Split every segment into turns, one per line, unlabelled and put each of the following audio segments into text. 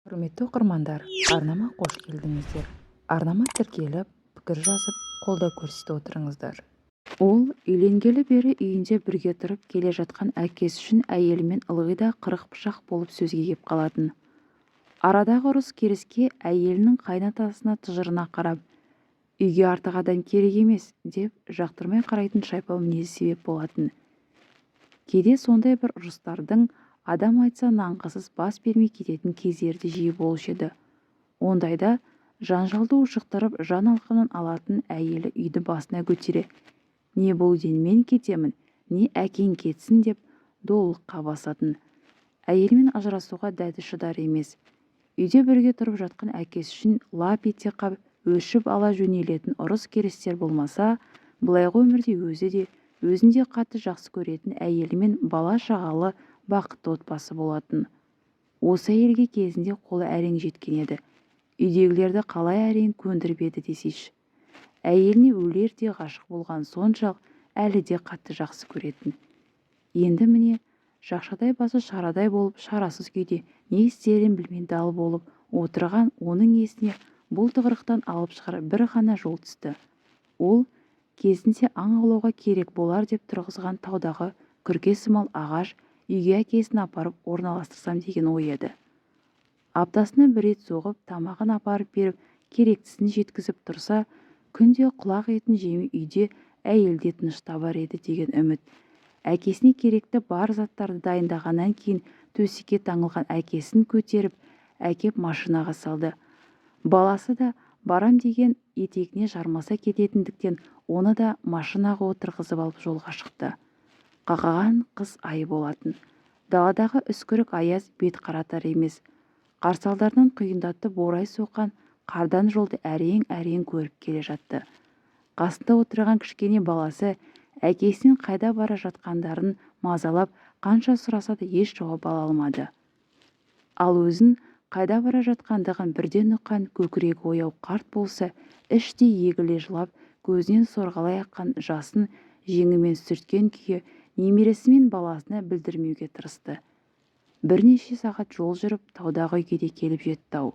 Құрметті оқырмандар, арнама қош келдіңіздер. Арнама тіркеліп, пікір жазып, қолдау көрсете отырыңыздар. Ол үйленгелі бері үйінде бірге тұрып келе жатқан әкесі үшін әйелімен ылғи да қырық пышақ болып сөзге кеп қалатын. Арадағы ұрыс керіске әйелінің қайнатасына тыжырына қарап, үйге артық адам керек емес деп жақтырмай қарайтын шайпау мінезі себеп болатын. Кейде сондай бір ұрыстардың адам айтса нанғысыз бас бермей кететін кездері де жиі болушы еді. Ондайда жанжалды ушықтырып жан алқымнан алатын әйелі үйді басына көтере, не бұл ден мен кетемін, не әкең кетсін деп долылыққа басатын. Әйелмен ажырасуға дәті шыдар емес. Үйде бірге тұрып жатқан әкесі үшін лап ете қап өшіп ала жөнелетін ұрыс керістер болмаса, былайғы өмірде өзі де өзін де қатты жақсы көретін әйелі мен бала шағалы бақытты отбасы болатын. Осы әйелге кезінде қолы әрең жеткен еді. Үйдегілерді қалай әрең көндіріп еді десейші. Әйеліне өлердей ғашық болған соншалық әлі де қатты жақсы көретін. Енді міне жақшадай басы шарадай болып шарасыз күйде не істерін білмей дал болып отырған оның есіне бұл тығырықтан алып шығар бір ғана жол түсті. Ол кезінде аң аулауға керек болар деп тұрғызған таудағы күрке сымал ағаш үйге әкесін апарып орналастырсам деген ой еді. Аптасына бір рет соғып тамағын апарып беріп керектісін жеткізіп тұрса, күнде құлақ етін жемей үйде әйелде тыныш табар еді деген үміт. Әкесіне керекті бар заттарды дайындағаннан кейін төсекке таңылған әкесін көтеріп әкеп машинаға салды. Баласы да барам деген етегіне жармаса кететіндіктен оны да машинаға отырғызып алып жолға шықты. Қақаған қыс айы болатын. Даладағы үскірік аяз бет қаратар емес. Қарсалдарынан құйындатып борай соққан қардан жолды әрең-әрең көріп келе жатты. Қасында отырған кішкене баласы әкесінің қайда бара жатқандарын мазалап қанша сұраса да еш жауап ала алмады. Ал өзін қайда бара жатқандығын бірден ұққан көкірегі ояу қарт болса, іштей егіле жылап, көзінен сорғалай аққан жасын жеңімен сүрткен күйі немересі мен баласына білдірмеуге тырысты. Бірнеше сағат жол жүріп таудағы үйге де келіп жетті.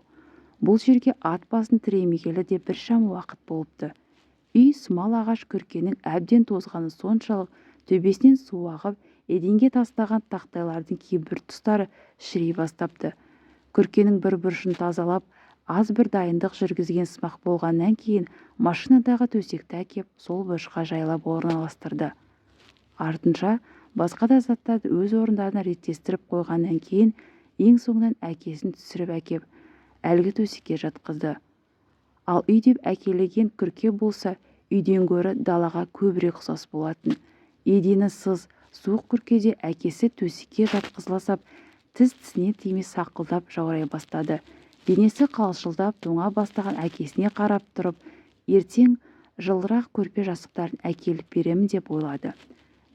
Бұл жерге ат басын тіремегелі де біршама уақыт болыпты. Үй сымал ағаш күркенің әбден тозғаны соншалық төбесінен су ағып, еденге тастаған тақтайлардың кейбір тұстары шірей бастапты. Күркенің бір бұрышын тазалап, аз бір дайындық жүргізген сымақ болғаннан кейін машинадағы төсекті әкеп сол бұрышқа жайлап орналастырды. Артынша басқа да заттарды өз орындарына реттестіріп қойғаннан кейін ең соңынан әкесін түсіріп әкеп әлгі төсекке жатқызды. Ал үй деп әкелеген күрке болса үйден гөрі далаға көбірек ұқсас болатын. Едені сыз, суық күркеде әкесі төсекке жатқызыласап, тіс-тісіне тимей сақылдап жаурай бастады. Денесі қалшылдап тоңа бастаған әкесіне қарап тұрып, ертең жылырақ көрпе жастықтарын әкеліп беремін деп ойлады.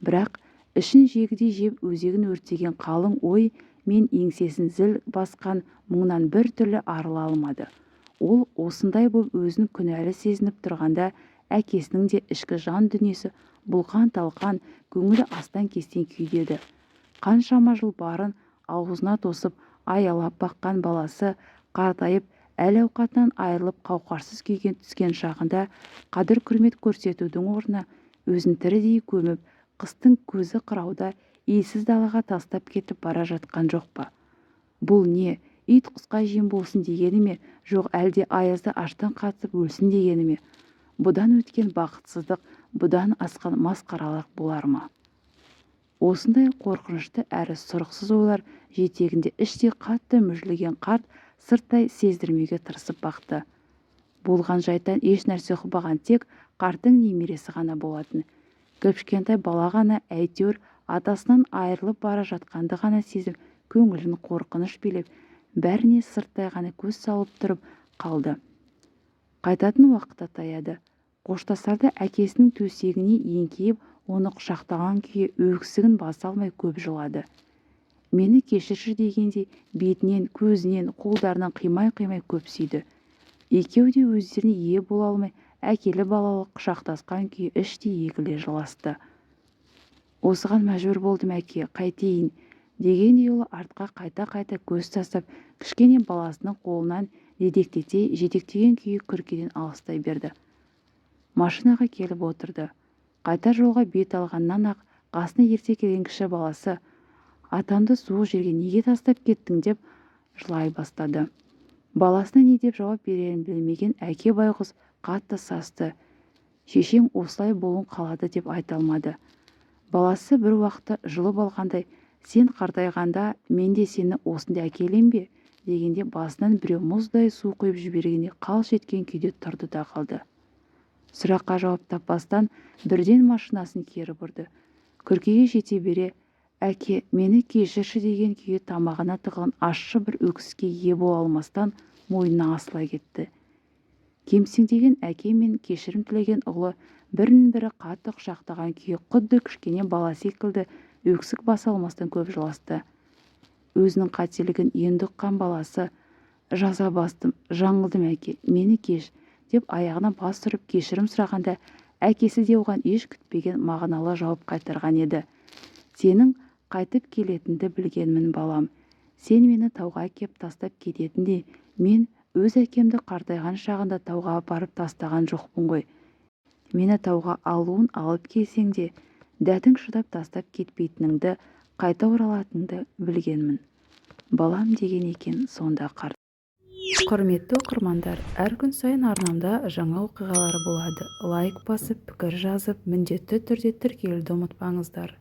Бірақ ішін жегідей жеп өзегін өртеген қалың ой мен еңсесін зіл басқан мұңнан бір түрлі арыла алмады. Ол осындай болып өзін күнәлі сезініп тұрғанда әкесінің де ішкі жан дүниесі бұлқан-талқан, көңілі астан-кестен күйдеді. Қаншама жыл барын аузына тосып аялап баққан баласы қартайып әл-ауқатынан айырылып қауқарсыз күйге түскен шағында қадір-құрмет көрсетудің орнына өзін тірідей көміп, қыстың көзі қырауда иесіз далаға тастап кетіп бара жатқан жоқ па? Бұл не, ит құсқа жем болсын дегені ме, жоқ әлде аязда аштан қатып өлсін дегені ме? Бұдан өткен бақытсыздық, бұдан асқан масқаралық болар ма? Осындай қорқынышты әрі сұрықсыз ойлар жетегінде іштей қатты мүжілген қарт сырттай сездірмеуге тырысып бақты. Болған жайттан еш нәрсе ұқпаған тек қарттың немересі ғана болатын. Кішкентай бала ғана әйтеуір атасынан айырылып бара жатқанды ғана сезіп, көңілін қорқыныш билеп, бәріне сырттай ғана көз салып тұрып қалды. Қайтатын уақыт таяды. Қоштасарда әкесінің төсегіне еңкейіп, оны құшақтаған күйі өксігін баса алмай көп жылады. Мені кешірші дегенде бетінен, көзінен, қолдарынан қимай-қимай көп сүйді. Екеуі де өздеріне ие бола алмай, әкелі балалы құшақтасқан күйі іштей егіле жыласты. Осыған мәжбүр болдым әке, қайтейін. дегендей ол артқа қайта-қайта көз тастап кішкене баласының қолынан дедектете жетектеген күйі күркеден алыстай берді. Машинаға келіп отырды. Қайтар жолға бет алғаннан-ақ қасына ерте келген кіші баласы «Атамды суық жерге неге тастап кеттің?» деп жылай бастады. Баласына не деп жауап берерін білмеген әке байғұс қатты састы. «Шешең осылай болуын қалады» деп айта алмады. Баласы бір уақытта жұлып алғандай «Сен қартайғанда мен де сені осындай әкелем бе?» дегенде басынан біреу мұздай су құйып жібергенде қалш еткен күйде тұрды да қалды. Сұраққа жауап таппастан бірден машинасын кері бұрды. Күркеге жете бере «Әке, мені кешірші» деген күйі тамағына тығылған ащы бір өксікке ие бола алмастан мойнына асыла кетті. Кемсеңдеген әке мен кешірім тілеген ұлы бірін-бірі қатты құшақтаған күйі құдды кішкене бала секілді өксік баса алмастан көп жыласты. Өзінің қателігін енді ұққан баласы «Жаза бастым, жаңылдым әке, мені кеш» деп аяғына бас тұрып кешірім сұрағанда әкесі де оған еш күтпеген мағыналы жауап қайтарған еді. «Сенің қайтып келетінді білгенмін балам. Сен мені тауға әкеп тастап кететінде мен өз әкемді қартайған шағында тауға апарып тастаған жоқпын ғой. Мені тауға алуын алып келсең де дәтің шыдап тастап кетпейтініңді, қайта оралатыныңды білгенмін. Балам» деген екен сонда қарт. Құрметті оқырмандар, әр күн сайын арнамда жаңа оқиғалар болады. Лайк басып, пікір жазып, міндетті түрде тіркелуді ұмытпаңыздар.